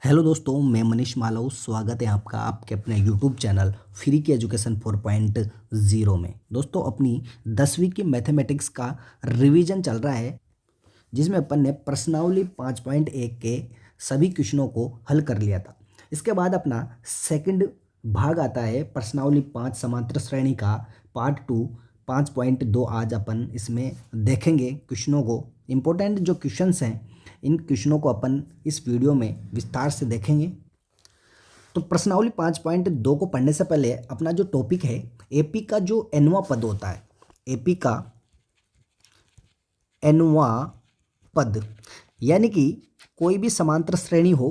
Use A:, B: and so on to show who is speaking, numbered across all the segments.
A: Hello दोस्तों, मैं मनीष मालव। स्वागत है आपका आपके अपने यूट्यूब चैनल फ्री की एजुकेशन 4.0 में। दोस्तों, अपनी 10वीं की मैथमेटिक्स का रिवीजन चल रहा है, जिसमें अपन ने प्रश्नावली 5.1 के सभी क्वेश्चनों को हल कर लिया था। इसके बाद अपना सेकंड भाग आता है प्रश्नावली 5 समांतर श्रेणी का पार्ट 2 5.2। आज अपन इसमें देखेंगे क्वेश्चनों को। इम्पोर्टेंट जो क्वेश्चंस हैं, इन क्वेश्चनों को अपन इस वीडियो में विस्तार से देखेंगे। तो प्रश्नावली 5.2 को पढ़ने से पहले अपना जो टॉपिक है, एपी का जो एनवा पद होता है, एपी का एनवा पद, यानी कि कोई भी समांतर श्रेणी हो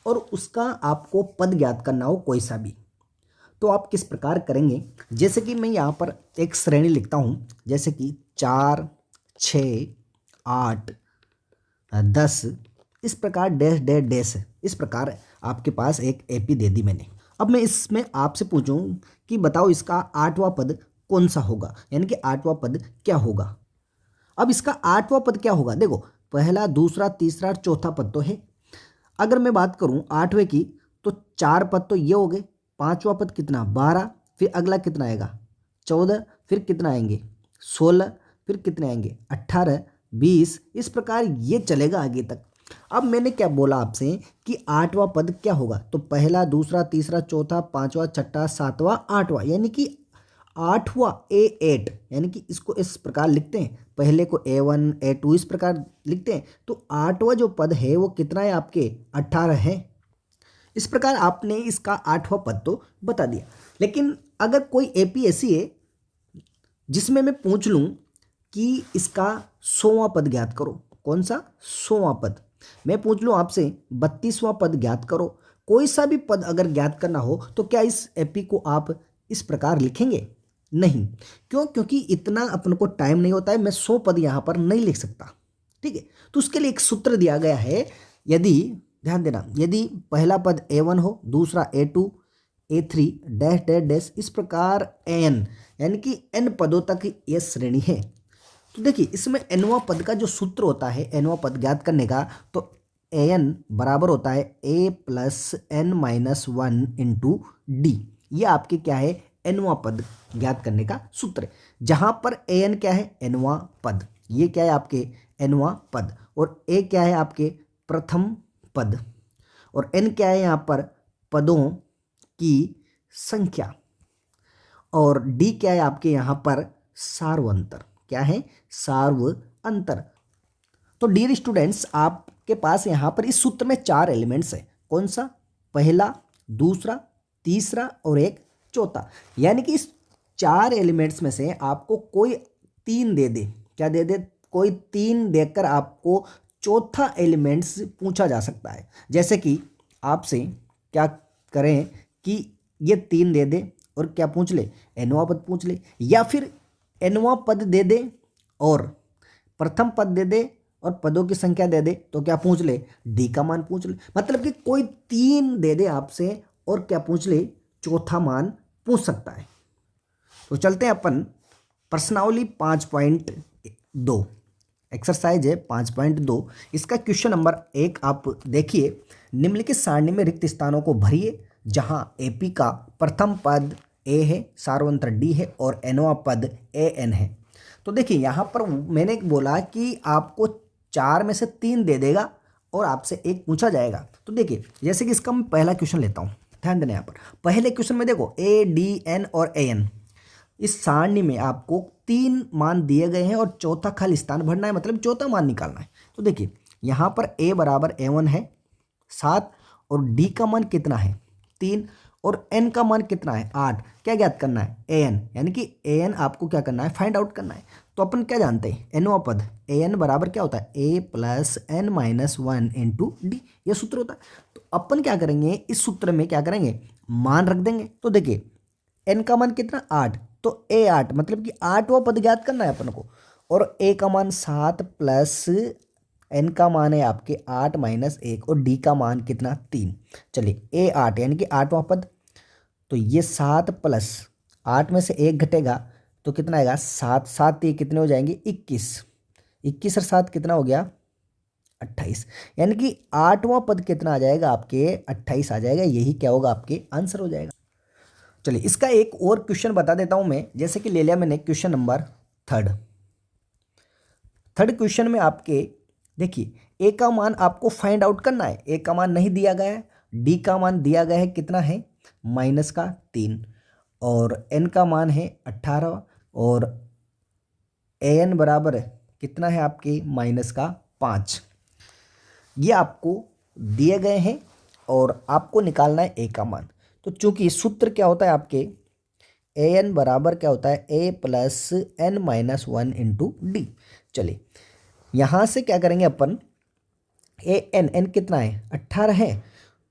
A: और उसका आपको पद ज्ञात करना हो कोई सा भी, तो आप किस प्रकार करेंगे। जैसे कि मैं यहाँ पर एक श्रेणी लिखता हूँ, जैसे कि 4, 6, 8, 10, इस प्रकार डैश डैश डैश, इस प्रकार आपके पास एक एपी दे दी मैंने। अब मैं इसमें आपसे पूछूं कि बताओ इसका आठवां पद कौन सा होगा, यानी कि आठवां पद क्या होगा। अब इसका आठवां पद क्या होगा, देखो पहला, दूसरा, तीसरा, चौथा पद तो है। अगर मैं बात करूं आठवें की, तो 4 पद तो ये हो गए। पांचवा पद कितना, 12, फिर अगला कितना आएगा 14, फिर कितना आएंगे 16, फिर कितने आएंगे 18, 20, इस प्रकार ये चलेगा आगे तक। अब मैंने क्या बोला आपसे कि आठवां पद क्या होगा, तो पहला, दूसरा, तीसरा, चौथा, पांचवा, छठा, सातवां, आठवां, यानी कि आठवां A8, यानी कि इसको इस प्रकार लिखते हैं, पहले को A1 A2 इस प्रकार लिखते हैं। तो आठवां जो पद है वो कितना है आपके 18 है। इस प्रकार आपने इसका आठवां पद तो बता दिया। लेकिन अगर कोई एपी ऐसी है जिसमें मैं पूछ लूं कि इसका 100वां पद ज्ञात करो, कौन सा 100वां पद, मैं पूछ लूं आपसे 32वां पद ज्ञात करो, कोई सा भी पद अगर ज्ञात करना हो, तो क्या इस एपी को आप इस प्रकार लिखेंगे? नहीं। क्यों? क्योंकि इतना अपन को टाइम नहीं होता है, मैं 100 पद यहाँ पर नहीं लिख सकता। ठीक है, तो उसके लिए एक सूत्र दिया गया है। यदि, ध्यान देना, यदि पहला पद A1 हो, दूसरा A2, A3 dash dash dash, इस प्रकार n, यानी कि n पदों तक यह श्रेणी है। तो देखिए इसमें nवां पद का जो सूत्र होता है nवां पद ज्ञात करने का, तो an बराबर होता है a plus n minus 1 into d. ये आपके क्या है, nवां पद ज्ञात करने का सूत्र है। जहां पर an क्या है, nवां पद, ये क्या है आपके nवां पद, और a क्या है आपके प्रथम पद, और n क्या है यहाँ पर पदों की संख्या, और डी क्या है आपके यहाँ पर सार्वंतर। क्या है, सार्व अंतर। तो डियर स्टूडेंट्स, आपके पास यहाँ पर इस सूत्र में 4 एलिमेंट्स है। कौन सा, पहला, दूसरा, तीसरा और एक चौथा, यानी कि इस 4 एलिमेंट्स में से आपको कोई 3 दे दे। क्या दे दे, कोई 3 देकर आपको चौथा एलिमेंट्स पूछा जा सकता है। जैसे कि आपसे क्या करें कि ये 3 दे दे और क्या पूछ ले, nवां पद पूछ ले, या फिर nवां पद दे दे और प्रथम पद दे दे और पदों की संख्या दे दे, तो क्या पूछ ले, डी का मान पूछ ले। मतलब कि कोई 3 दे दे आपसे और क्या पूछ ले, चौथा मान पूछ सकता है। तो चलते हैं अपन प्रश्नावली 5.2, एक्सरसाइज है 5.2। इसका क्वेश्चन नंबर 1 आप देखिए, निम्नलिखित सारणी में रिक्त स्थानों को भरिए जहां एपी का प्रथम पद ए है, सार्वंत्र डी है और nवां पद an है। तो देखिए यहाँ पर मैंने बोला कि आपको 4 में से 3 दे देगा और आपसे एक पूछा जाएगा। तो देखिए जैसे कि इसका मैं पहला क्वेश्चन लेता हूँ, ध्यान देना। यहाँ पर पहले क्वेश्चन में देखो a, d, n और an, इस सारणी में आपको 3 मान दिए गए हैं और चौथा खाली स्थान भरना है, मतलब चौथा मान निकालना है। तो देखिए यहाँ पर a बराबर A1 है 7, और d का मान कितना है 3, और n का मान कितना है 8। क्या ज्ञात करना है, an, यानी कि an आपको क्या करना है, फाइंड आउट करना है। तो अपन क्या जानते हैं, nवां पद an बराबर क्या होता है, a plus n minus 1 into d, ये सूत्र होता है। तो अपन क्या करेंगे, इस सूत्र में क्या करेंगे, मान रख देंगे। तो देखिए n का मान कितना 8, तो a8, मतलब कि 8वां पद ज्ञात करना है अपन को, और a का मान 7 प्लस n का मान है आपके 8 माइनस 1, और d का मान कितना 3। चलिए a8 यानी कि 8वां पद, तो ये 7 प्लस 8 में से 1 घटेगा तो कितना आएगा 7, 7 ये कितने हो जाएंगे 21, 21 और 7 कितना हो गया 28, यानी कि 8वां पद कितना आ जाएगा आपके 28 आ जाएगा। यही क्या होगा आपके आंसर हो जाएगा। चलिए इसका एक और क्वेश्चन बता देता हूं मैं, जैसे कि ले लिया मैंने question number third. Third question में आपके देखिए ए का मान आपको फाइंड आउट करना है। ए का मान नहीं दिया गया है, डी का मान दिया गया है कितना है -3, और एन का मान है 18, और ए एन बराबर कितना है आपके -5। ये आपको दिए गए हैं और आपको निकालना है ए का मान। तो चूंकि सूत्र क्या होता है आपके ए एन बराबर क्या होता है a plus N minus 1 into d. चलिए यहाँ से क्या करेंगे अपन, ए एन कितना है 18 है,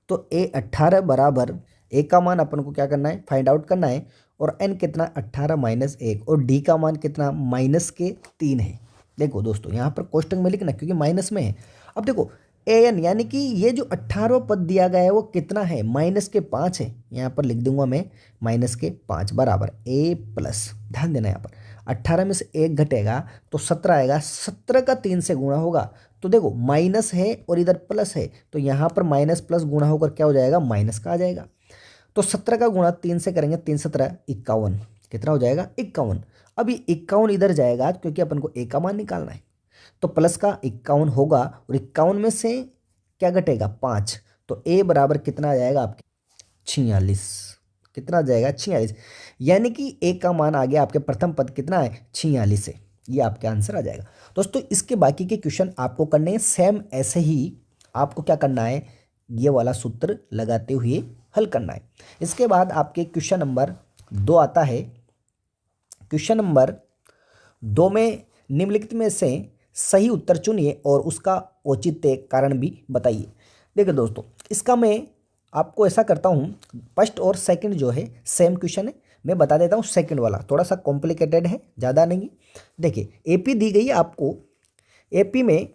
A: तो ए 18 बराबर ए का मान अपन को क्या करना है फाइंड आउट करना है, और एन कितना 18 माइनस 1, और डी का मान कितना -3 है। देखो दोस्तों यहाँ पर कोष्टक में लिखना क्योंकि माइनस में है। अब देखो ए एन यानी कि ये जो 18वां पद दिया गया है वो कितना है -5 है। यहाँ पर लिख दूंगा मैं -5 बराबर ए प्लस, ध्यान देना यहाँ पर 18 में से 1 घटेगा तो 17 आएगा, 17 का 3 से गुणा होगा। तो देखो माइनस है और इधर प्लस है, तो यहाँ पर माइनस प्लस गुणा होकर क्या हो जाएगा माइनस का आ जाएगा। तो 17 का गुणा 3 से करेंगे, 3 17 51, कितना हो जाएगा 51। अभी 51 इधर जाएगा क्योंकि अपन को ए का मान निकालना है, तो प्लस का 51 होगा, और 51 में से क्या घटेगा 5, तो ए बराबर कितना आ जाएगा आपके 46। कितना आ जाएगा 46, यानी कि ए का मान आ गया आपके प्रथम पद कितना है 46 है। ये आपका आंसर आ जाएगा। दोस्तों इसके बाकी के क्वेश्चन आपको करने हैं सेम ऐसे ही। आपको क्या करना है, ये वाला सूत्र लगाते हुए हल करना है। इसके बाद आपके क्वेश्चन नंबर 2 आता है। क्वेश्चन नंबर 2 में निम्नलिखित में से सही उत्तर चुनिए और उसका औचित्य कारण भी बताइए। देखिए दोस्तों इसका मैं आपको ऐसा करता हूँ, फर्स्ट और सेकंड जो है सेम क्वेश्चन है, मैं बता देता हूँ। सेकंड वाला थोड़ा सा कॉम्प्लिकेटेड है, ज़्यादा नहीं। देखिए एपी दी गई है आपको। एपी में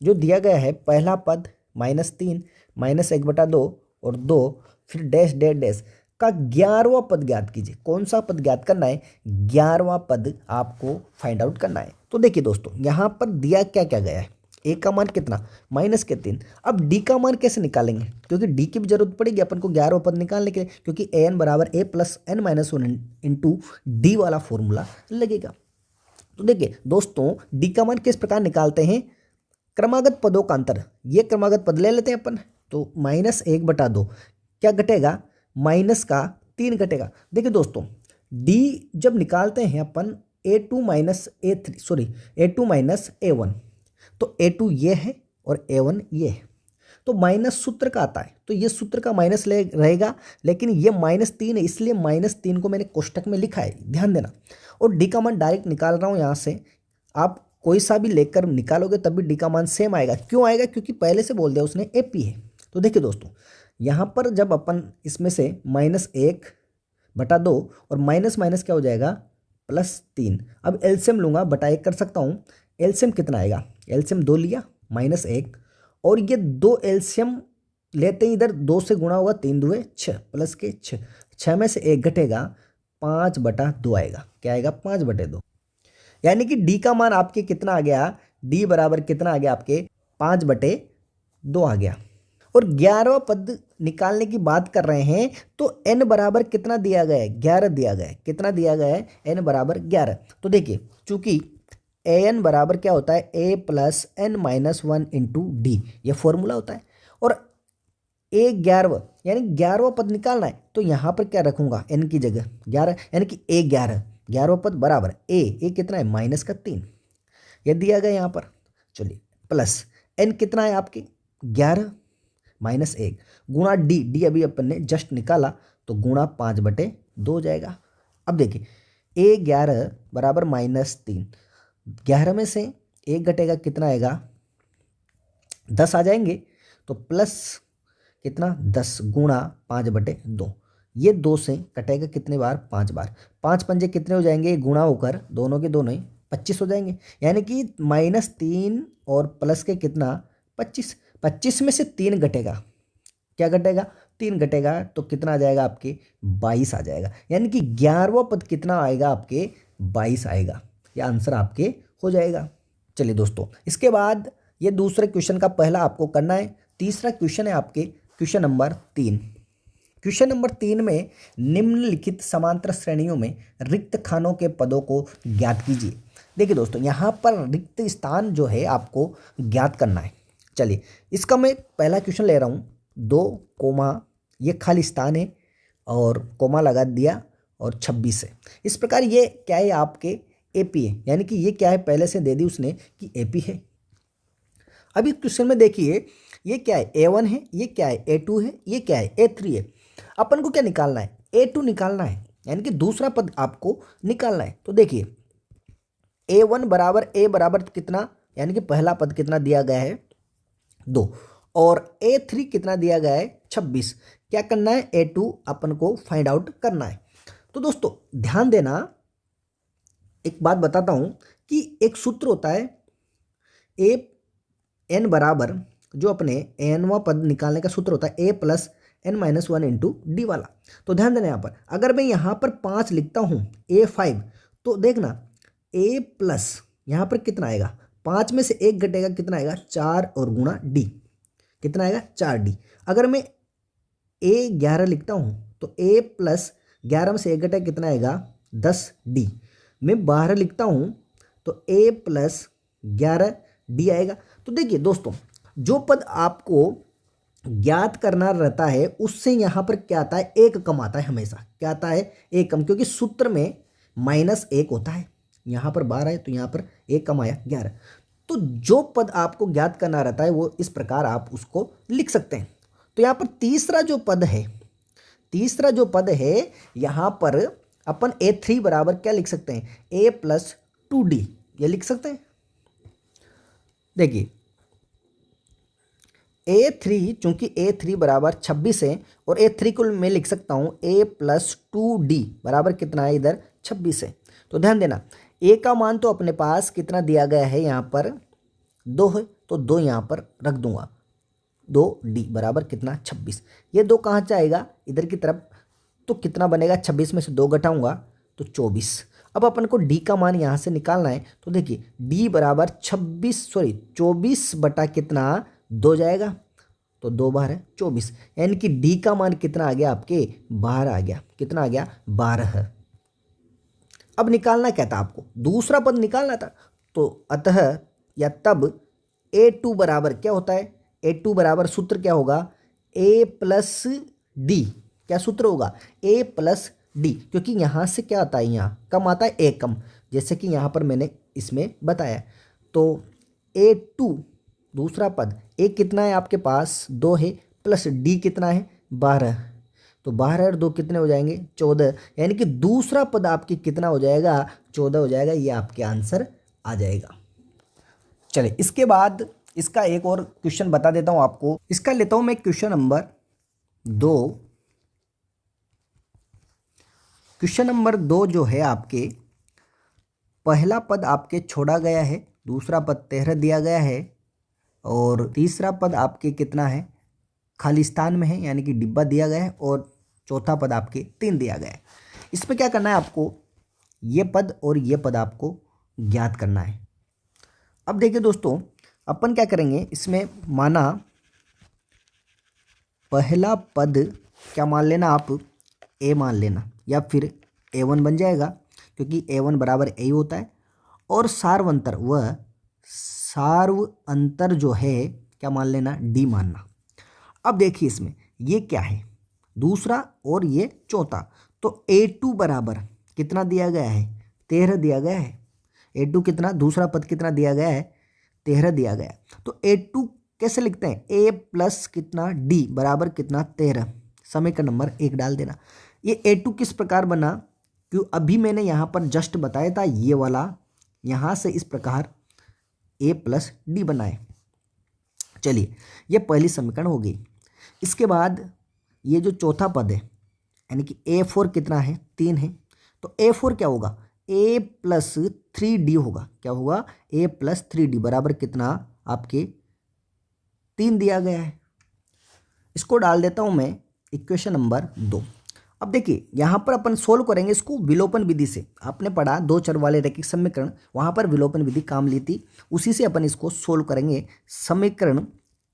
A: जो दिया गया है पहला पद -3 -1/2 और 2 फिर डैश डैश डैश का 11वां पद ज्ञात कीजिए। कौन सा पद ज्ञात करना है, 11वां पद आपको फाइंड आउट करना है। तो देखिए दोस्तों यहाँ पर दिया क्या क्या गया है, ए का मान कितना -3। अब डी का मान कैसे निकालेंगे, क्योंकि डी की भी जरूरत पड़ेगी अपन को 11वां पद निकालने के लिए, क्योंकि ए एन बराबर A plus N minus 1 into D वाला फॉर्मूला लगेगा। तो देखिए दोस्तों डी का मान किस प्रकार निकालते हैं, क्रमागत पदों का अंतर, ये क्रमागत पद ले लेते हैं अपन। तो -1/2 क्या घटेगा, माइनस का 3 घटेगा। देखिए दोस्तों डी जब निकालते हैं अपन a2 minus a3 sorry a2 minus a1, तो a2 ये है और a1 ये है, तो माइनस सूत्र का आता है, तो ये सूत्र का माइनस ले रहेगा, लेकिन ये -3 है इसलिए -3 को मैंने कोष्टक में लिखा है, ध्यान देना। और डी का मान डायरेक्ट निकाल रहा हूँ यहाँ से, आप कोई सा भी लेकर निकालोगे तब भी डी का मान सेम आएगा। क्यों आएगा, क्योंकि पहले से बोल दिया उसने एपी है। तो देखिए दोस्तों यहाँ पर जब अपन इसमें से -1/2 और माइनस माइनस क्या हो जाएगा +3, अब एलसीएम लूँगा बटा 1 कर सकता हूँ। एलसीएम कितना आएगा, एलसीएम 2 लिया -1, और ये 2 एलसीएम लेते हैं इधर 2 से गुणा होगा, 3 2 6 प्लस के 6, 6 में से 1 घटेगा 5/2 आएगा। क्या आएगा 5/2, यानी कि डी का मान आपके कितना आ गया, डी बराबर कितना आ गया आपके 5/2 आ गया। और 11वां पद निकालने की बात कर रहे हैं, तो n बराबर कितना दिया गया है 11 दिया गया है। कितना दिया गया है, n बराबर 11। तो देखिए चूंकि ए एन बराबर क्या होता है a plus N minus 1 into d, ये फॉर्मूला होता है। और ए 11 यानी 11वां पद निकालना है, तो यहाँ पर क्या रखूंगा n की जगह 11, यानी कि a 11वां पद बराबर ए कितना है -3, ये दिया गया यहाँ पर। चलिए प्लस n कितना है आपके 11 -1 गुणा डी अभी अपन ने जस्ट निकाला, तो गुणा 5/2 हो जाएगा। अब देखिए ए 11 बराबर -3, 11 में से 1 घटेगा कितना आएगा 10 आ जाएंगे, तो प्लस कितना 10 गुणा 5/2, ये 2 से कटेगा कितने बार 5 बार, 5 पंजे कितने हो जाएंगे, गुणा होकर दोनों के दोनों ही 25 हो जाएंगे, यानी कि -3 और प्लस के कितना 25, 25 में से 3 घटेगा, क्या घटेगा 3 घटेगा, तो कितना आ जाएगा आपके 22 आ जाएगा। यानी कि 11वां पद कितना आएगा आपके 22 आएगा, ये आंसर आपके हो जाएगा। चलिए दोस्तों इसके बाद ये दूसरे क्वेश्चन का पहला आपको करना है। तीसरा क्वेश्चन है आपके क्वेश्चन नंबर 3। क्वेश्चन नंबर 3 में निम्नलिखित समांतर श्रेणियों में रिक्त खानों के पदों को ज्ञात कीजिए। देखिए दोस्तों, यहाँ पर रिक्त स्थान जो है आपको ज्ञात करना है। चलिए, इसका मैं पहला क्वेश्चन ले रहा हूँ। 2 कोमा ये खाली स्थान है और कोमा लगा दिया और 26 है। इस प्रकार ये क्या है आपके एपी है, यानी कि ये क्या है पहले से दे दी उसने कि एपी है। अभी क्वेश्चन में देखिए ये क्या है, A1 है, ये क्या है A2 है, ये क्या है A3 है। अपन को क्या निकालना है, A2 निकालना है, यानी कि दूसरा पद आपको निकालना है। तो देखिए A1 बराबर A बराबर कितना, यानी कि पहला पद कितना दिया गया है 2 और A3 कितना दिया गया है 26। क्या करना है, A2 अपन को फाइंड आउट करना है। तो दोस्तों ध्यान देना, एक बात बताता हूं कि एक सूत्र होता है ए एन बराबर, जो अपने एनवा पद निकालने का सूत्र होता है A plus n-1 into D वाला। तो ध्यान देना यहाँ पर, अगर मैं यहाँ पर 5 लिखता हूँ A5, तो देखना A प्लस यहाँ पर कितना आएगा, 5 में से 1 घटेगा, कितना आएगा 4 और गुणा D कितना आएगा 4D। अगर मैं A11 लिखता हूँ तो A प्लस 11 में से 1 घटेगा, कितना आएगा 10D। मैं 12 लिखता हूँ तो A प्लस 11D आएगा। तो देखिए दोस्तों, जो पद आपको ज्ञात करना रहता है उससे यहाँ पर क्या आता है, एक कम आता है हमेशा। क्या आता है, एक कम, क्योंकि सूत्र में -1 होता है। यहाँ पर 12 है तो यहाँ पर एक कम आया 11। तो जो पद आपको ज्ञात करना रहता है वो इस प्रकार आप उसको लिख सकते हैं। तो यहाँ पर तीसरा जो पद है यहाँ पर अपन A3 बराबर क्या लिख सकते हैं, A प्लस 2D ये लिख सकते हैं। देखिए A3, चूंकि A3 बराबर 26 है और A3 को मैं लिख सकता हूँ A प्लस 2D बराबर कितना है, इधर 26 है। तो ध्यान देना, A का मान तो अपने पास कितना दिया गया है, यहाँ पर 2 है, तो 2 यहाँ पर रख दूंगा, 2D बराबर कितना 26। ये 2 कहाँ जाएगा, इधर की तरफ, तो कितना बनेगा, 26 में से 2 घटाऊंगा तो 24। अब अपन को D का मान यहाँ से निकालना है। तो देखिए D बराबर 24 बटा कितना 2 जाएगा, तो 2 बार है 24, यानी कि D का मान कितना आ गया आपके 12 आ गया। कितना आ गया 12। अब निकालना क्या था आपको, दूसरा पद निकालना था। तो अतः या तब A2 बराबर क्या होता है, A2 बराबर सूत्र क्या होगा, A प्लस D। क्या सूत्र होगा, A प्लस D, क्योंकि यहाँ से क्या आता है, यहाँ कम आता है, एक कम, जैसे कि यहाँ पर मैंने इसमें बताया। तो A2 दूसरा पद, A कितना है आपके पास 2 है, प्लस D कितना है 12, तो 12 और 2 कितने हो जाएंगे 14, यानी कि दूसरा पद आपकी कितना हो जाएगा 14 हो जाएगा। ये आपके आंसर आ जाएगा। चलिए इसके बाद इसका एक और क्वेश्चन बता देता हूं आपको। इसका लेता हूं मैं क्वेश्चन नंबर 2। क्वेश्चन नंबर 2 जो है आपके, पहला पद आपके छोड़ा गया है, दूसरा पद 13 दिया गया है और तीसरा पद आपके कितना है, खाली स्थान में है, यानी कि डिब्बा दिया गया है, और चौथा पद आपके 3 दिया गया है। इस पर क्या करना है आपको, ये पद और ये पद आपको ज्ञात करना है। अब देखिए दोस्तों, अपन क्या करेंगे, इसमें माना पहला पद क्या मान लेना आप, A मान लेना, या फिर A1 बन जाएगा, क्योंकि A1 बराबर A होता है। और सार्वंतर, वह सार्व अंतर जो है क्या मान लेना, D मानना। अब देखिए इसमें ये क्या है, दूसरा और ये चौथा। तो A2 बराबर कितना दिया गया है 13 दिया गया है। A2 कितना, दूसरा पद कितना दिया गया है 13 दिया गया है। तो A2 कैसे लिखते हैं, A प्लस कितना D बराबर कितना 13, समीकरण नंबर 1 डाल देना। ये A2 किस प्रकार बना, क्यों अभी मैंने यहाँ पर जस्ट बताया था, ये वाला यहाँ से इस प्रकार A प्लस D बनाए। चलिए ये पहली समीकरण हो गई। इसके बाद ये जो चौथा पद है, यानी कि A4 कितना है 3 है, तो A4 क्या होगा, A प्लस 3D होगा। क्या होगा, A प्लस 3D बराबर कितना आपके 3 दिया गया है। इसको डाल देता हूं मैं इक्वेशन नंबर 2। अब देखिए यहाँ पर अपन सोल्व करेंगे इसको विलोपन विधि से। आपने पढ़ा दो चर वाले रैखिक समीकरण, वहाँ पर विलोपन विधि काम ली थी, उसी से अपन इसको सोल्व करेंगे समीकरण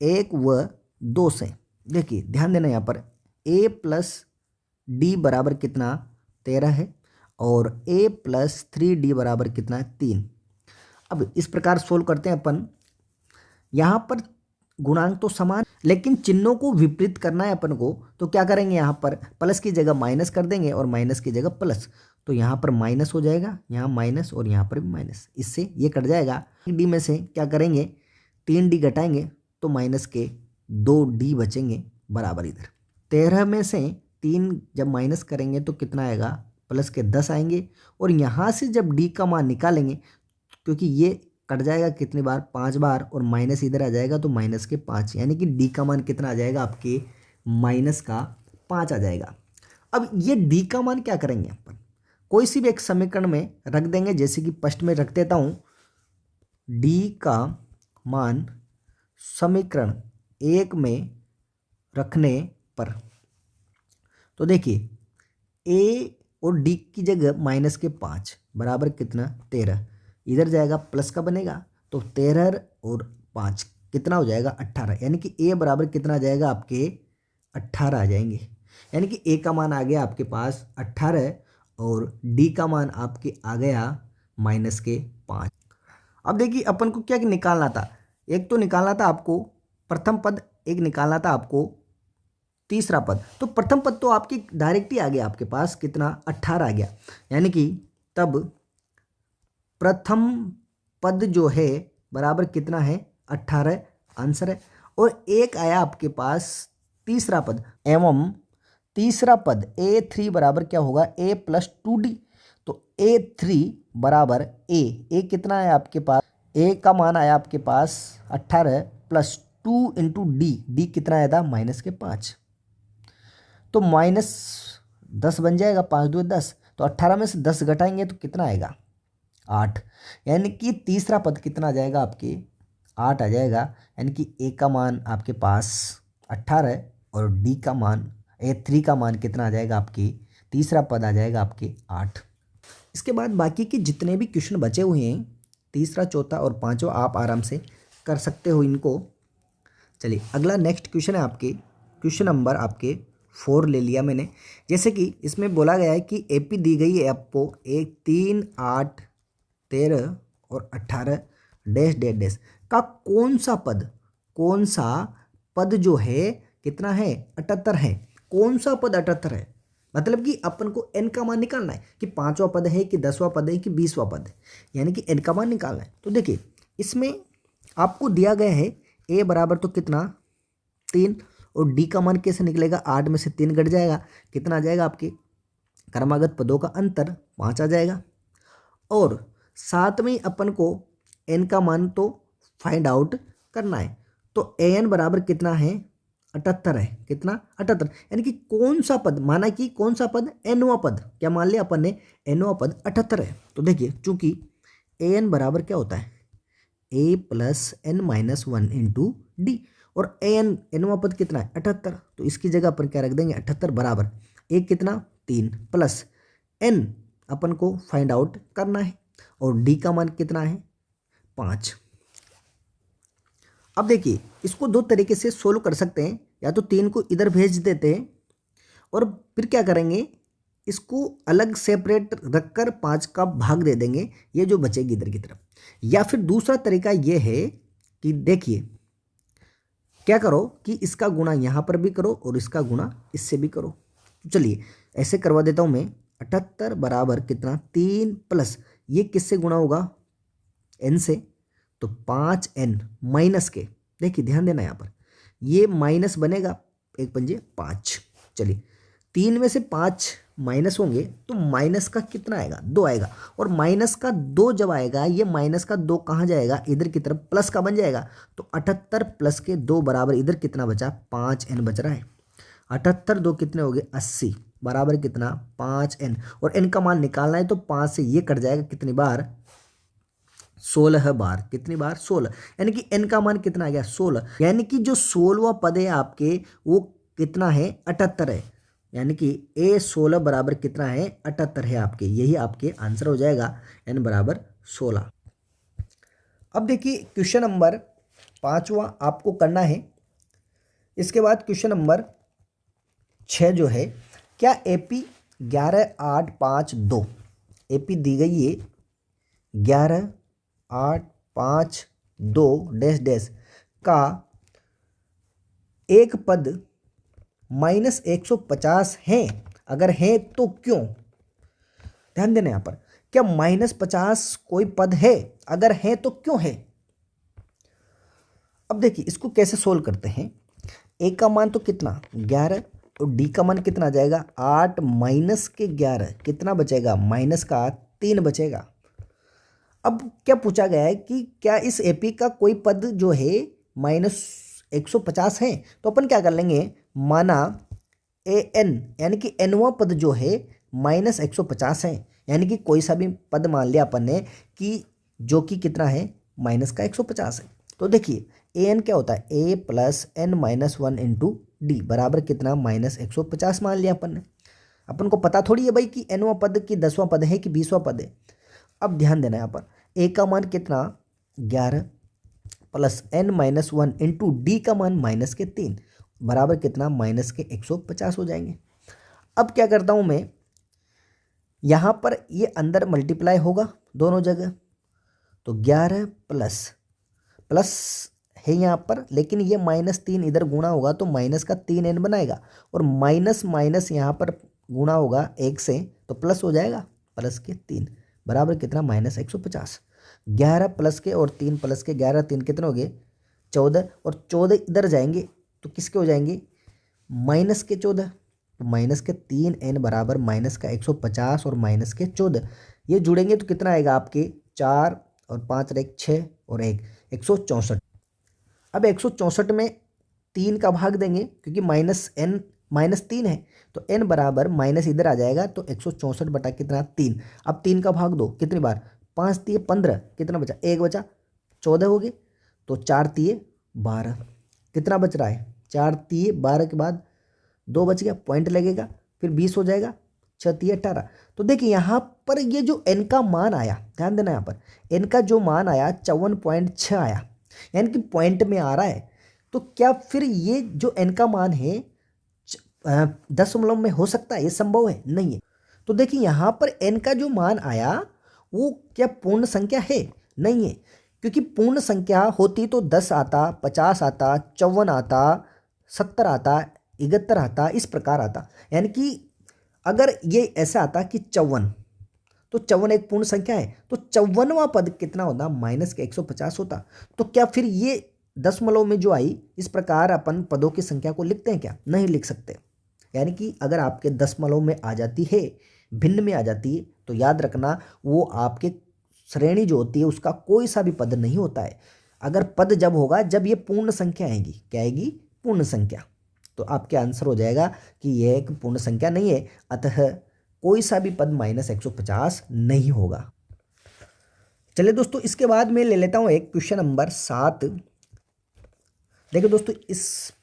A: 1 व 2 से। देखिए ध्यान देना, यहाँ पर a प्लस डी बराबर कितना 13 है और a प्लस 3d बराबर कितना है 3। अब इस प्रकार सोल्व करते हैं अपन। यहाँ पर गुणांक तो समान लेकिन चिन्हों को विपरीत करना है अपन को, तो क्या करेंगे, यहाँ पर प्लस की जगह माइनस कर देंगे और माइनस की जगह प्लस, तो यहाँ पर माइनस हो जाएगा, यहाँ माइनस और यहाँ पर भी माइनस, इससे ये कट जाएगा। डी में से क्या करेंगे 3d घटाएंगे तो माइनस के 2d बचेंगे बराबर। इधर 13 में से 3 जब माइनस करेंगे तो कितना आएगा, प्लस के 10 आएंगे और यहाँ से जब d का मान निकालेंगे, क्योंकि ये कट जाएगा कितनी बार 5 बार और माइनस इधर आ जाएगा तो माइनस के 5, यानी कि डी का मान कितना आ जाएगा आपके माइनस का 5 आ जाएगा। अब ये डी का मान क्या करेंगे अपन, कोई सी भी एक समीकरण में रख देंगे, जैसे कि फर्स्ट में रख देता हूँ डी का मान समीकरण 1 में रखने पर, तो देखिए ए और डी की जगह माइनस के 5 बराबर कितना 13, इधर जाएगा प्लस का बनेगा तो 13 और 5 कितना हो जाएगा 18, यानी कि a बराबर कितना आ जाएगा आपके 18 आ जाएंगे, यानी कि a का मान आ गया आपके पास 18 और d का मान आपके आ गया माइनस के 5। अब देखिए अपन को क्या निकालना था, एक तो निकालना था आपको प्रथम पद, एक निकालना था आपको तीसरा पद। तो प्रथम पद तो आपकी डायरेक्ट ही आ गया आपके पास कितना 18 आ गया, यानी कि तब प्रथम पद जो है बराबर कितना है 18 आंसर है। और एक आया आपके पास तीसरा पद, एवं तीसरा पद a3 बराबर क्या होगा a प्लस 2d, तो a3 बराबर a कितना है आपके पास, a का मान आया आपके पास 18 प्लस 2 इंटू डी कितना आया था माइनस के 5, तो माइनस 10 बन जाएगा, 5 2 10, तो 18 में से 10 घटाएंगे तो कितना आएगा 8, यानी कि तीसरा पद कितना आ जाएगा आपके 8 आ जाएगा, यानी कि ए का मान आपके पास 18 और डी का मान a3 का मान कितना आ जाएगा आपके तीसरा पद आ जाएगा आपके 8। इसके बाद बाकी के जितने भी क्वेश्चन बचे हुए हैं तीसरा चौथा और पांचवा आप आराम से कर सकते हो इनको। चलिए अगला नेक्स्ट क्वेश्चन है आपके क्वेश्चन नंबर आपके 4 ले लिया मैंने। जैसे कि इसमें बोला गया है कि एपी दी गई है आपको 1 3 8 13 और 18 डैश डैश डैश का कौन सा पद जो है कितना है 78 है, कौन सा पद 78 है, मतलब कि अपन को n का मान निकालना है कि 5वां पद है कि 10वां पद है कि 20वां पद है, यानी कि n का मान निकालना है। तो देखिए इसमें आपको दिया गया है a बराबर तो कितना 3 और d का मान कैसे निकलेगा, 8 में से 3 घट जाएगा, कितना आ जाएगा आपके क्रमागत पदों का अंतर 5 आ जाएगा। और साथ में अपन को n का मान तो फाइंड आउट करना है, तो an बराबर कितना है 78 है, कितना 78, यानी कि कौन सा पद, माना कि कौन सा पद nवां पद, क्या मान लिया अपन ने nवां पद 78 है। तो देखिए चूंकि an बराबर क्या होता है a plus n minus 1 into D, और nवां पद कितना है 78, तो इसकी जगह अपन क्या रख देंगे 78 बराबर a कितना 3 प्लस n अपन को फाइंड आउट करना है और d का मान कितना है 5। अब देखिए इसको दो तरीके से सोल्व कर सकते हैं, या तो 3 को इधर भेज देते हैं और फिर क्या करेंगे इसको अलग सेपरेट रखकर 5 का भाग दे देंगे, ये जो बचेगी इधर की तरफ। या फिर दूसरा तरीका ये है कि देखिए क्या करो कि इसका गुणा यहाँ पर भी करो और इसका गुणा इससे भी करो। तो चलिए ऐसे करवा देता हूँ मैं, 78 बराबर कितना 3 प्लस ये किससे गुणा होगा n से, तो 5n माइनस के, देखिए ध्यान देना यहाँ पर ये माइनस बनेगा 1 पंजे 5। चलिए 3 में से 5 माइनस होंगे तो माइनस का कितना आएगा 2 आएगा, और माइनस का 2 जब आएगा ये माइनस का 2 कहाँ जाएगा इधर की तरफ प्लस का बन जाएगा, तो 78 प्लस के 2 बराबर इधर कितना बचा 5n बच रहा है। 78 2 कितने हो गए 80 बराबर कितना 5n, और n का मान निकालना है तो 5 से ये कट जाएगा कितनी बार 16 बार, कितनी बार 16, यानी कि n का मान कितना आ गया 16, यानी कि जो 16वां पद है आपके वो कितना है 78 है, यानी कि ए 16 बराबर कितना है 78 है आपके, यही आपके आंसर हो जाएगा n बराबर 16। अब देखिए क्वेश्चन नंबर 5वां आपको करना है। इसके बाद क्वेश्चन नंबर 6 जो है, क्या AP 11,852 AP दी गई है 11,852 डैश डैश का एक पद -150 है, अगर है तो क्यों? ध्यान देना यहाँ पर, क्या -50 कोई पद है, अगर है तो क्यों है? अब देखिए इसको कैसे सोल्व करते हैं। ए का मान तो कितना 11 और डी का मान कितना आ जाएगा 8 माइनस के 11 कितना बचेगा माइनस का 3 बचेगा। अब क्या पूछा गया है कि क्या इस एपी का कोई पद जो है -150 है, तो अपन क्या कर लेंगे, माना an यानी कि nवां पद जो है -150 है, यानी कि कोई सा भी पद मान लिया अपन ने कि जो कि कितना है माइनस का 150 है। तो देखिए an क्या होता है a plus n minus 1 into D बराबर कितना -150 मान लिया अपन ने। अपन को पता थोड़ी है भाई कि nवां पद कि 10वां पद है कि 20वां पद है। अब ध्यान देना यहाँ पर a का मान कितना 11 plus n minus 1 into D का मान माइनस के 3 बराबर कितना माइनस के 150 हो जाएंगे। अब क्या करता हूँ मैं, यहाँ पर ये अंदर मल्टीप्लाई होगा दोनों जगह, तो 11 प्लस प्लस है यहाँ पर, लेकिन ये -3 इधर गुणा होगा तो माइनस का 3n बनाएगा, और माइनस माइनस यहाँ पर गुणा होगा 1 से तो प्लस हो जाएगा प्लस के 3 बराबर कितना -150। 11 प्लस के और 3 प्लस के 11 3 कितने हो गए 14, और 14 इधर जाएंगे तो किसके हो जाएंगे माइनस के 14, तो माइनस के 3n बराबर माइनस का 150 और माइनस के 14, ये जुड़ेंगे तो कितना आएगा आपके 4 और 5 1 6 और 1 164। अब 164 में 3 का भाग देंगे क्योंकि -3 है, तो n बराबर माइनस इधर आ जाएगा तो 164 बटा कितना 3। अब 3 का भाग दो कितनी बार 5 3 15, कितना बचा 1 बचा 14 हो गए, तो 4 3 12, कितना बच रहा है 4 3 12 के बाद 2 बच गया, पॉइंट लगेगा फिर 20 हो जाएगा 6 3 18। तो देखिए यहाँ पर ये जो n का मान आया, ध्यान देना यहाँ पर n का जो मान आया 54.6 आया, यानी कि पॉइंट में आ रहा है। तो क्या फिर ये जो n का मान है 10 में हो सकता है, ये संभव है नहीं है। तो देखिए यहाँ पर n का जो मान आया वो क्या पूर्ण संख्या है, नहीं है, क्योंकि पूर्ण संख्या होती तो 10 आता 50 आता 54 आता 70 आता 71 आता इस प्रकार आता, यानी कि अगर ये ऐसा आता कि 54, तो 54 एक पूर्ण संख्या है, तो 54वां पद कितना होता माइनस के 150 होता। तो क्या फिर ये दशमलव में जो आई इस प्रकार अपन पदों की संख्या को लिखते हैं क्या, नहीं लिख सकते। यानी कि अगर आपके दशमलव में आ जाती है, भिन्न में आ जाती है, तो याद रखना वो आपके श्रेणी जो होती है उसका कोई सा भी पद नहीं होता है। अगर पद जब होगा जब ये पूर्ण संख्या आएगी, क्या आएगी पूर्ण संख्या, तो आपके आंसर हो जाएगा कि यह एक पूर्ण संख्या नहीं है, अतः कोई सा भी पद -150 नहीं होगा। चलिए दोस्तों इसके बाद मैं ले लेता हूं एक क्वेश्चन नंबर 7। देखो दोस्तों इस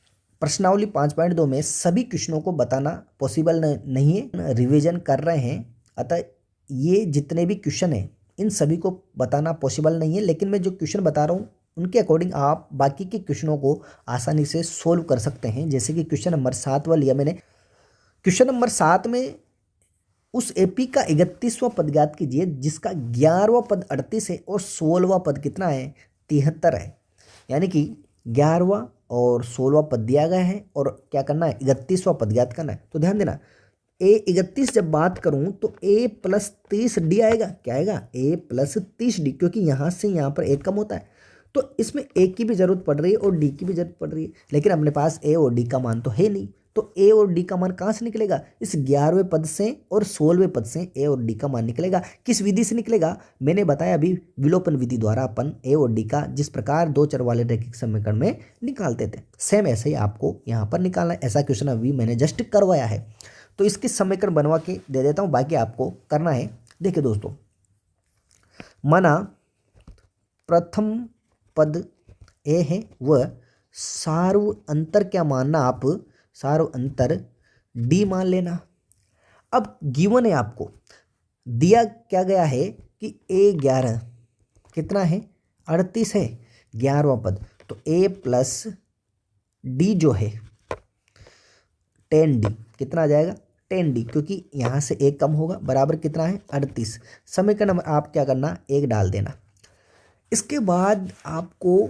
A: प्रश्नावली 5.2 में सभी क्वेश्चनों को बताना पॉसिबल नहीं है, रिवीजन कर रहे हैं, अतः ये जितने भी क्वेश्चन हैं इन सभी को बताना पॉसिबल नहीं है, लेकिन मैं जो क्वेश्चन बता रहा हूँ उनके अकॉर्डिंग आप बाकी के क्वेश्चनों को आसानी से सोल्व कर सकते हैं। जैसे कि क्वेश्चन नंबर 7 लिया मैंने, क्वेश्चन नंबर 7 में उस एपी का 31वां पद ज्ञात कीजिए जिसका 11वां पद 38 है और 16वां पद कितना है 73 है। यानी कि 11वां और 16वां पद दिया गया है और क्या करना है 31वां पद ज्ञात करना है। तो ध्यान देना a31 जब बात करूं तो a प्लस 30d आएगा, क्या आएगा a प्लस 30d, क्योंकि यहाँ से यहाँ पर एक कम होता है, तो इसमें a की भी जरूरत पड़ रही है और d की भी जरूरत पड़ रही है, लेकिन अपने पास a और d का मान तो है नहीं, तो a और d का मान कहाँ से निकलेगा इस 11वें पद से और 16वें पद से a और d का मान निकलेगा। किस विधि से निकलेगा मैंने बताया अभी, विलोपन विधि द्वारा अपन a और d का जिस प्रकार दो चर वाले रैखिक समीकरण में निकालते थे सेम ऐसे ही आपको यहाँ पर निकालना है। ऐसा क्वेश्चन अभी मैंने जस्ट करवाया है, तो इसके समीकरण बनवा के दे देता हूँ, बाकी आपको करना है। देखिए दोस्तों माना प्रथम पद ए है वह सार्व अंतर क्या मानना आप, सार्व अंतर डी मान लेना। अब गिवन है, आपको दिया क्या गया है कि A11 कितना है, 38 है, 11वां पद। तो A प्लस डी जो है 10D कितना आ जाएगा, 10D, क्योंकि यहाँ से एक कम होगा, बराबर कितना है 38। समीकरण नंबर आप क्या करना, एक डाल देना। इसके बाद आपको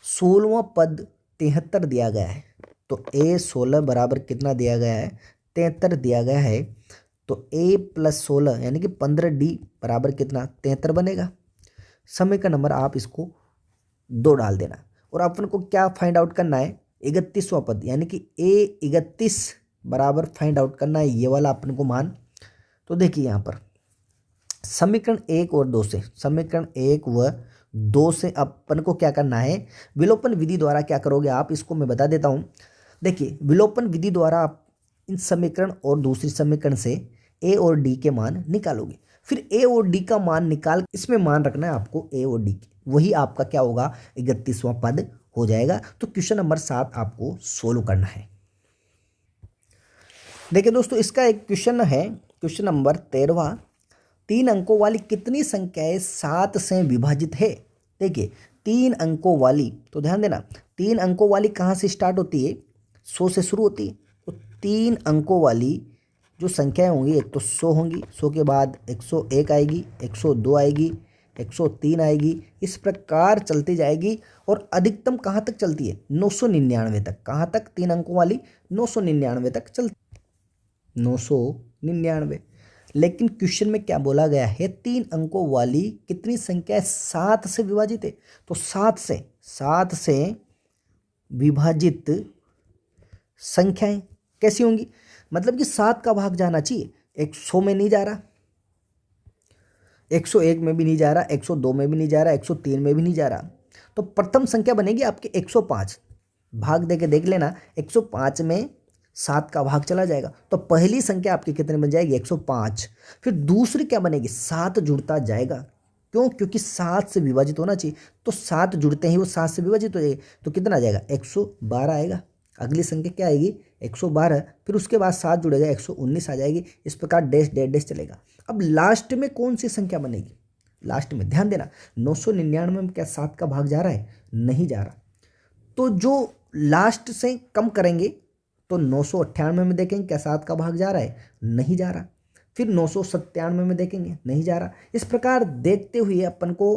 A: 16वां पद 73 दिया गया है। तो A16 बराबर कितना दिया गया है, 73 दिया गया है। तो A प्लस 16 यानी कि 15D बराबर कितना, 73 बनेगा। समीकरण नंबर आप इसको 2 डाल देना। और अपन को क्या फाइंड आउट करना है, 31वां पद यानी कि A31 बराबर फाइंड आउट करना है, ये वाला अपन को मान। तो देखिए यहाँ पर समीकरण 1 और 2 से, समीकरण 1 व 2 से अपन को क्या करना है, विलोपन विधि द्वारा क्या करोगे आप, इसको मैं बता देता हूँ। देखिए विलोपन विधि द्वारा आप इन समीकरण और दूसरी समीकरण से ए और डी के मान निकालोगे। फिर ए और डी का मान निकाल, इसमें मान रखना है आपको ए और डी, वही आपका क्या होगा, 31वां पद हो जाएगा। तो क्वेश्चन नंबर 7 आपको सोल्व करना है। देखिए दोस्तों, इसका एक क्वेश्चन है, क्वेश्चन नंबर 13वां, 3 अंकों वाली कितनी संख्याएं 7 से विभाजित है। देखिए 3 अंकों वाली, तो ध्यान देना 3 अंकों वाली कहाँ से स्टार्ट होती है, 100 से शुरू होती है। तो 3 अंकों वाली जो संख्याएं होंगी, एक तो 100 होंगी, 100 के बाद 101 आएगी, 102 आएगी, 103 आएगी, इस प्रकार चलती जाएगी। और अधिकतम कहाँ तक चलती है, 999 तक। कहाँ तक, 3 अंकों वाली 999 तक चलती, 999। लेकिन क्वेश्चन में क्या बोला गया है, 3 अंकों वाली कितनी संख्या 7 से विभाजित है। तो 7 से विभाजित संख्याएं कैसी होंगी, मतलब कि 7 का भाग जाना चाहिए, 100 में नहीं जा रहा, 101 में भी नहीं जा रहा, 102 में भी नहीं जा रहा, 103 में भी नहीं जा रहा। तो प्रथम संख्या बनेगी आपकी 105, भाग दे के देख लेना, 105 में 7 का भाग चला जाएगा। तो पहली संख्या आपकी कितने बन जाएगी, 105। फिर दूसरी क्या बनेगी, 7 जुड़ता जाएगा, क्यों, क्योंकि 7 से विभाजित होना चाहिए। तो 7 जुड़ते ही वो 7 से विभाजित हो जाएगी, तो कितना आ जाएगा, 112 आएगा। अगली संख्या क्या आएगी, 112। फिर उसके बाद 7 जुड़ेगा, 119 आ जाएगी। इस प्रकार डैश डैश डैश चलेगा। अब लास्ट में कौन सी संख्या बनेगी, लास्ट में ध्यान देना, 999 में क्या 7 का भाग जा रहा है, नहीं जा रहा। तो जो लास्ट से कम करेंगे, तो 998 में देखेंगे क्या 7 का भाग जा रहा है, नहीं जा रहा। फिर 997 में देखेंगे, नहीं जा रहा। इस प्रकार देखते हुए अपन को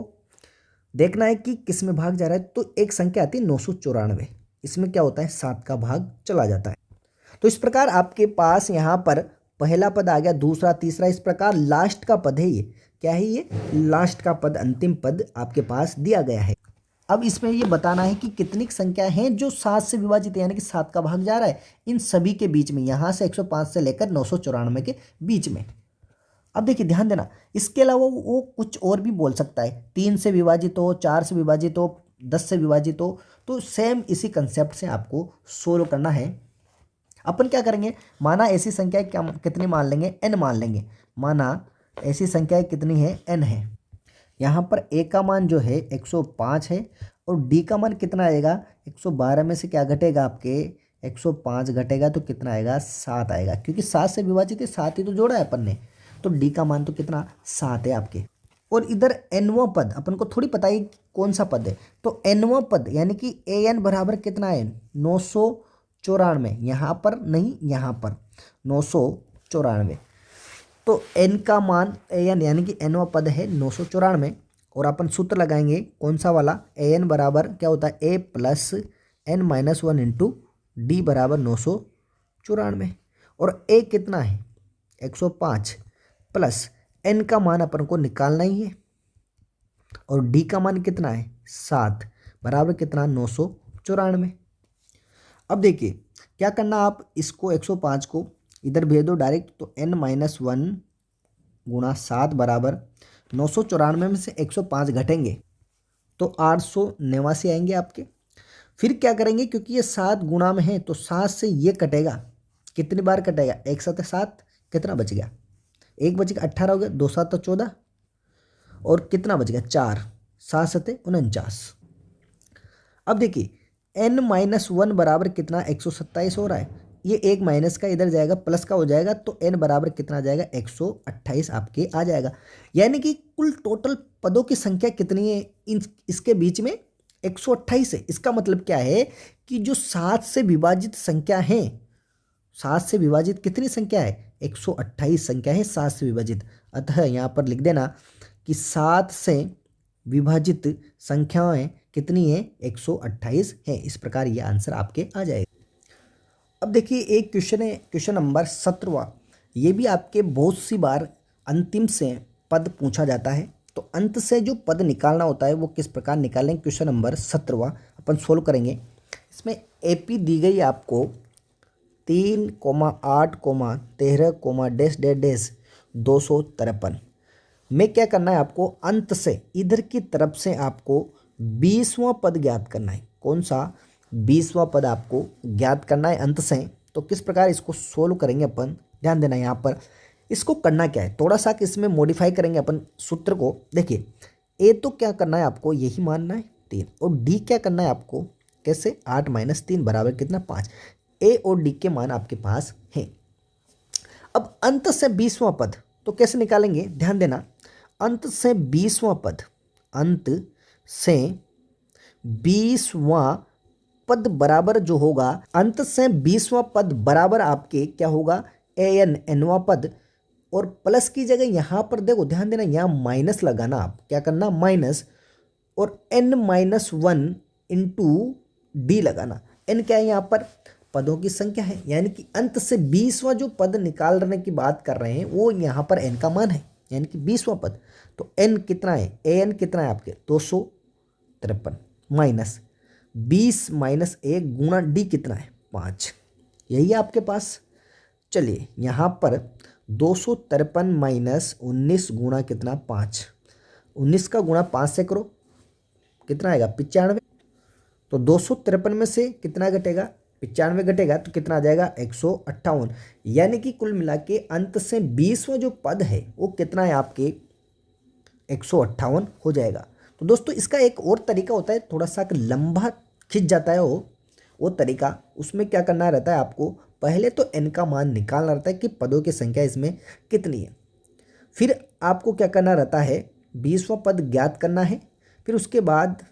A: देखना है कि किस में भाग जा रहा है। तो एक संख्या आती है 994, इसमें क्या होता है, 7 का भाग चला जाता है। तो इस प्रकार आपके पास यहाँ पर पहला पद आ गया, दूसरा, तीसरा, इस प्रकार लास्ट का पद है ये, क्या है ये, लास्ट का पद, अंतिम पद आपके पास दिया गया है। अब इसमें ये बताना है कि कितनी संख्या हैं जो 7 से विभाजित है, यानी कि 7 का भाग जा रहा है इन सभी के बीच में, यहाँ से 105 से लेकर 994 के बीच में। अब देखिए ध्यान देना, इसके अलावा वो कुछ और भी बोल सकता है, 3 से विभाजित हो, 4 से विभाजित हो, 10 से विभाजित हो। तो सेम इसी कंसेप्ट से आपको सोल्व करना है। अपन क्या करेंगे, माना ऐसी संख्या कितनी मान लेंगे, n मान लेंगे। माना ऐसी संख्या कितनी है, n है। यहाँ पर a का मान जो है 105 है, और d का मान कितना आएगा, 112 में से क्या घटेगा आपके, 105 घटेगा तो कितना आएगा, 7 आएगा, क्योंकि 7 से विभाजित है, 7 ही तो जोड़ा है अपन ने। तो d का मान तो कितना, 7 है आपके। और इधर nवां पद अपन को थोड़ी पता है कौन सा पद है, तो nवां पद यानी कि an बराबर कितना है, 994, यहाँ पर नहीं, यहाँ पर 994। तो n का मान an यानी कि nवां पद है 994। और अपन सूत्र लगाएंगे कौन सा वाला, an बराबर क्या होता है, a plus n-1 into D बराबर 994। और a कितना है, 105, प्लस n का मान अपन को निकालना ही है, और d का मान कितना है, 7, बराबर कितना, 994। अब देखिए क्या करना, आप इसको 105 को इधर भेज दो डायरेक्ट, तो n-1 गुणा 7 बराबर 994 में से 105 घटेंगे तो 889 आएंगे आपके। फिर क्या करेंगे, क्योंकि ये 7 गुणा में है तो 7 से ये कटेगा, कितनी बार कटेगा, 1 7 7, कितना बच गया, 1 बच गया, 18 हो गया, 2 7 14, और कितना बच गया, 4, 7 7 49। अब देखिए n-1 बराबर कितना, 127 हो रहा है। ये एक माइनस का इधर जाएगा, प्लस का हो जाएगा, तो n बराबर कितना आ जाएगा 128 आपके आ जाएगा। यानी कि कुल टोटल पदों की संख्या कितनी है इसके बीच में 128 है। इसका मतलब क्या है कि जो 7 से विभाजित संख्या है, 7 से विभाजित कितनी संख्या है 128 संख्या है 7 से विभाजित। अतः यहाँ पर लिख देना कि 7 से विभाजित संख्याएं कितनी है 128 है। इस प्रकार ये आंसर आपके आ जाएगा। अब देखिए एक क्वेश्चन है, क्वेश्चन नंबर 17वां। ये भी आपके बहुत सी बार अंतिम से पद पूछा जाता है, तो अंत से जो पद निकालना होता है वो किस प्रकार निकालें। क्वेश्चन नंबर 17वां अपन सोल्व करेंगे। इसमें एपी दी गई आपको 3,8,13,(डैश) 253 में क्या करना है आपको, अंत से इधर की तरफ से आपको 20वां पद ज्ञात करना है। कौन सा 20वां पद आपको ज्ञात करना है अंत से। तो किस प्रकार इसको सोल्व करेंगे अपन, ध्यान देना यहाँ पर। इसको करना क्या है, थोड़ा सा इसमें मॉडिफाई करेंगे अपन सूत्र को। देखिए ए तो क्या करना है आपको, यही मानना है 3, और डी क्या करना है आपको, कैसे 8 - 3 बराबर कितना 5। ए और डी के मान आपके पास हैं। अब अंत से 20वां पद तो कैसे निकालेंगे, ध्यान देना। अंत से 20वां पद, अंत से 20वां पद बराबर जो होगा, अंत से 20वां पद बराबर आपके क्या होगा एनवां पद, और प्लस की जगह यहाँ पर देखो ध्यान देना, यहाँ माइनस लगाना। आप क्या करना माइनस, और n-1 इंटू डी लगाना। n क्या है यहाँ पर पदों की संख्या है, यानी कि अंत से 20वां जो पद निकालने की बात कर रहे हैं वो यहाँ पर n का मान है, यानी कि 20वां पद। तो n कितना है, an कितना है आपके 253 माइनस 20 - 1 गुणा डी कितना है 5, यही है आपके पास। चलिए यहाँ पर 253 - 19 गुणा कितना 5, 19 का गुणा 5 से करो कितना आएगा 95। तो 253 में से कितना घटेगा 95 घटेगा, तो कितना आ जाएगा 158। यानी कि कुल मिला के अंत से 20वां जो पद है वो कितना है आपके 158 हो जाएगा। तो दोस्तों इसका एक और तरीका होता है, थोड़ा सा लंबा खिंच जाता है वो तरीका। उसमें क्या करना रहता है आपको, पहले तो n का मान निकालना रहता है कि पदों की संख्या इसमें कितनी है। फिर आपको क्या करना रहता है 20वां पद ज्ञात करना है, फिर उसके बाद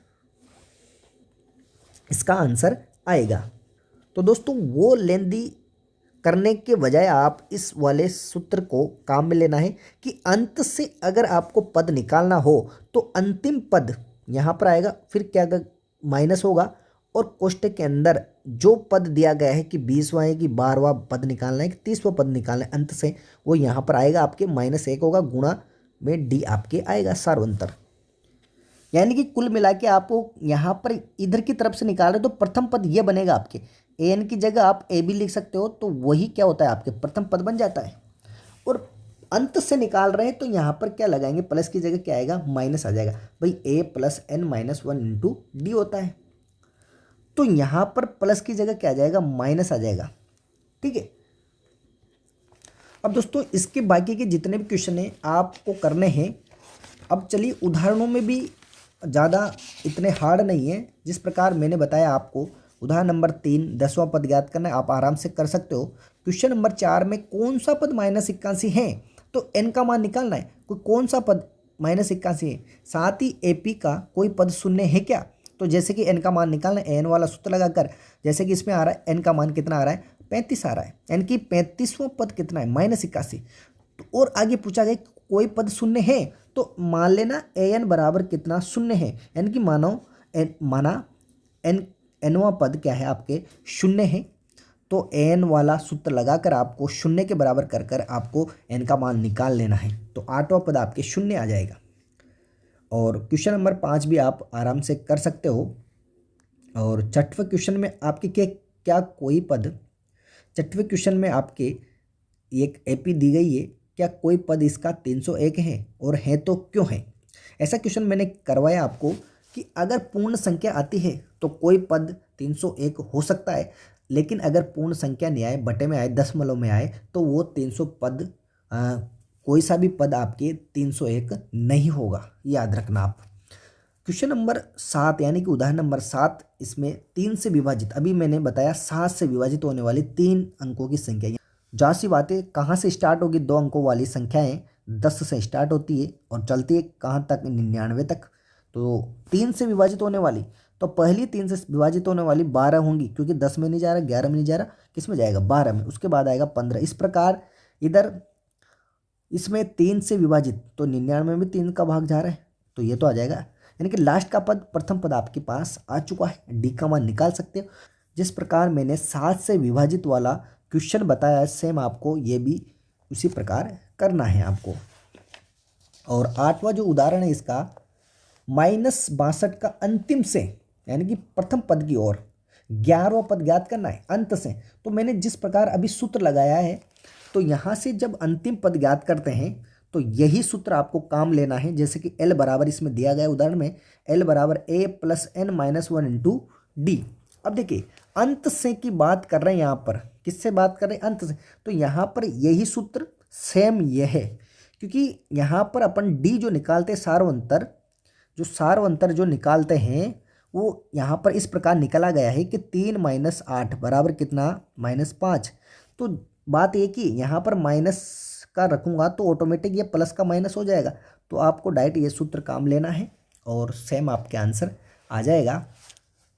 A: इसका आंसर आएगा। तो दोस्तों वो लेंदी करने के बजाय आप इस वाले सूत्र को काम में लेना है कि अंत से अगर आपको पद निकालना हो तो अंतिम पद यहाँ पर आएगा, फिर क्या माइनस होगा, और कोष्टक के अंदर जो पद दिया गया है कि 20वां है कि 12वां पद निकालना है कि 30वां पद निकालना है अंत से, वो यहाँ पर आएगा आपके -1 होगा, गुणा में डी आपके आएगा सार्वंतर। यानी कि कुल मिला के आपको यहाँ पर इधर की तरफ से निकाल रहे तो प्रथम पद ये बनेगा आपके, एन की जगह आप ए भी लिख सकते हो, तो वही क्या होता है आपके प्रथम पद बन जाता है। और अंत से निकाल रहे हैं तो यहाँ पर क्या लगाएंगे, प्लस की जगह क्या आएगा माइनस आ जाएगा। भाई a + n-1 इंटू डी होता है, तो यहाँ पर प्लस की जगह क्या आ जाएगा माइनस आ जाएगा। ठीक है। अब दोस्तों इसके बाकी के जितने भी क्वेश्चन हैं आपको करने हैं। अब चलिए उदाहरणों में भी ज़्यादा इतने हार्ड नहीं है, जिस प्रकार मैंने बताया आपको। उदाहरण नंबर 3 10वां पद ज्ञात करना है, आप आराम से कर सकते हो। क्वेश्चन नंबर 4 में कौन सा पद -81 है, तो n का मान निकालना है। कौन सा पद -81 है, साथ ही AP का कोई पद शून्य है क्या, तो जैसे कि n का मान निकालना है, n वाला सूत्र लगाकर। जैसे कि इसमें आ रहा है n का मान कितना आ रहा है 35 आ रहा है, यानी कि 35वां पद कितना है -81। तो और आगे पूछा गया कोई पद शून्य है, तो मान लेना an बराबर कितना शून्य है, यानी कि माना nवां पद क्या है आपके शून्य है। तो n वाला सूत्र लगाकर आपको शून्य के बराबर कर कर आपको n का मान निकाल लेना है, तो 8वां पद आपके शून्य आ जाएगा। और क्वेश्चन नंबर 5 भी आप आराम से कर सकते हो। और छठवें क्वेश्चन में आपके क्या कोई पद, छठवें क्वेश्चन में आपके एक AP दी गई है, क्या कोई पद इसका 301 है, और है तो क्यों है। ऐसा क्वेश्चन मैंने करवाया आपको कि अगर पूर्ण संख्या आती है तो कोई पद 301 हो सकता है, लेकिन अगर पूर्ण संख्या नहीं आए, बटे में आए, दशमलव में आए, तो वो 300 पद कोई सा भी पद आपके 301 नहीं होगा, याद रखना आप। क्वेश्चन नंबर 7 यानी कि उदाहरण नंबर 7, इसमें 3 से विभाजित, अभी मैंने बताया 7 से विभाजित होने वाली 3 अंकों की संख्या। जहाँ सी बातें कहाँ से स्टार्ट होगी, 2 अंकों वाली संख्याएं 10 से स्टार्ट होती है और चलती है कहाँ तक, 99 तक। तो 3 से विभाजित होने वाली, तो पहली 3 से विभाजित होने वाली 12 होंगी, क्योंकि 10 में नहीं जा रहा, 11 में नहीं जा रहा, किस में जाएगा, 12 में। उसके बाद आएगा 15। इस प्रकार इधर इसमें 3 से विभाजित, तो 99 में 3 का भाग जा रहा है, तो ये तो आ जाएगा। यानी कि लास्ट का पद, प्रथम पद आपके पास आ चुका है। डी का मान निकाल सकते हो। जिस प्रकार मैंने 7 से विभाजित वाला क्वेश्चन बताया है, सेम आपको ये भी उसी प्रकार करना है आपको। और 8वां जो उदाहरण है इसका, -62 का अंतिम से यानी कि प्रथम पद की ओर 11वां पद ज्ञात करना है अंत से। तो मैंने जिस प्रकार अभी सूत्र लगाया है, तो यहाँ से जब अंतिम पद ज्ञात करते हैं तो यही सूत्र आपको काम लेना है। जैसे कि L बराबर इसमें दिया गया उदाहरण में, L बराबर A + n-1 इंटू डी। अब देखिए अंत से की बात कर रहे हैं, यहाँ पर किससे बात कर रहे हैं, अंत से। तो यहाँ पर यही सूत्र सेम ये है, क्योंकि यहाँ पर अपन डी जो निकालते हैं सार्वंतर जो निकालते हैं वो यहाँ पर इस प्रकार निकला गया है कि 3 - 8 बराबर कितना, -5। तो बात ये कि यहाँ पर माइनस का रखूँगा तो ऑटोमेटिक ये प्लस का माइनस हो जाएगा। तो आपको डायरेक्ट ये सूत्र काम लेना है और सेम आपके आंसर आ जाएगा,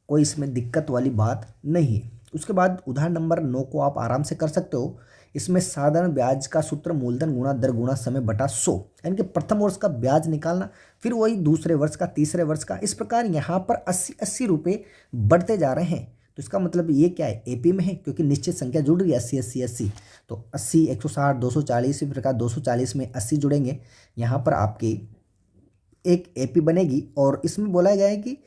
A: कोई इसमें दिक्कत वाली बात नहीं है। उसके बाद उदाहरण नंबर 9 को आप आराम से कर सकते हो। इसमें साधारण ब्याज का सूत्र मूलधन गुणा दर गुणा समय बटा 100, यानी कि प्रथम वर्ष का ब्याज निकालना, फिर वही दूसरे वर्ष का, तीसरे वर्ष का। इस प्रकार यहाँ पर 80-80 रुपये बढ़ते जा रहे हैं। तो इसका मतलब ये क्या है, एपी में है, क्योंकि निश्चित संख्या जुड़ रही है 80-80-80। तो 80, 160, 240, इस प्रकार 240 में 80 जुड़ेंगे, यहाँ पर आपकी एक एपी बनेगी। और इसमें बोला गया है कि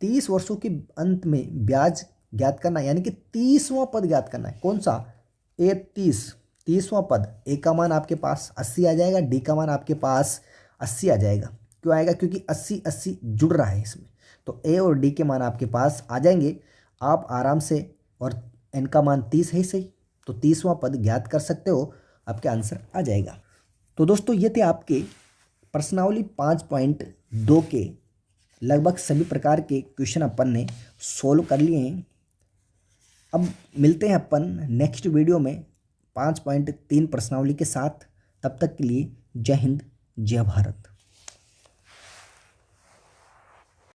A: 30 वर्षों के अंत में ब्याज ज्ञात करना, यानी कि 30वां पद ज्ञात करना है। कौन सा, ए 30वां पद। ए का मान आपके पास 80 आ जाएगा, डी का मान आपके पास 80 आ जाएगा। क्यों आएगा, क्योंकि 80-80 जुड़ रहा है इसमें। तो ए और डी के मान आपके पास आ जाएंगे आप आराम से, और एन का मान 30 है सही, तो 30वां पद ज्ञात कर सकते हो, आपके आंसर आ जाएगा। तो दोस्तों ये थे आपके प्रश्नावली 5.2 के लगभग सभी प्रकार के क्वेश्चन अपन ने सोल्व कर लिए हैं। अब मिलते हैं अपन नेक्स्ट वीडियो में 5.3 प्रश्नावली के साथ। तब तक के लिए जय हिंद, जय भारत।